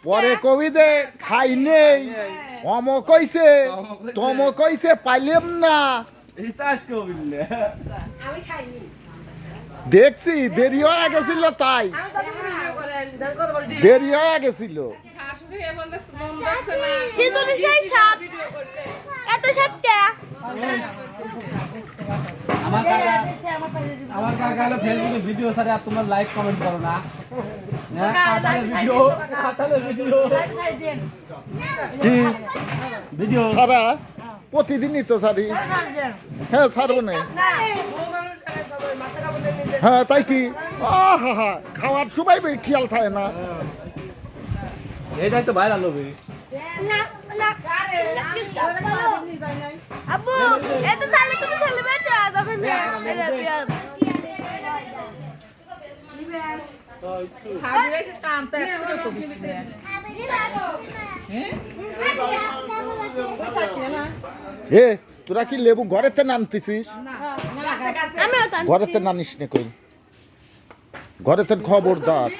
পরে কবি যে খাই নেই অম কইছে তম কইছে পাইলাম না দেখছি দেরি হয়ে গেছিল তাই দেরি হয়ে গেছিল আমার কাকা ফেসবুকে ভিডিও ছাড়ে আর তোমার লাইক কমেন্ট করো না ভিডিও সারা প্রতিদিনই তো সারি হ্যাঁ ছাড়বো না হ্যাঁ তাই কি আহা খাওয়ার সময় খেয়াল থাকে না এইটাই তো ভাইরাল হবে আব্বু এত তাহলে তুমি সেলিব্রেট যাবে না এ তোরা কি লেবু ঘরেতে নানতেছিস ঘরেতে নানিস না কই ঘরেতে খবরদার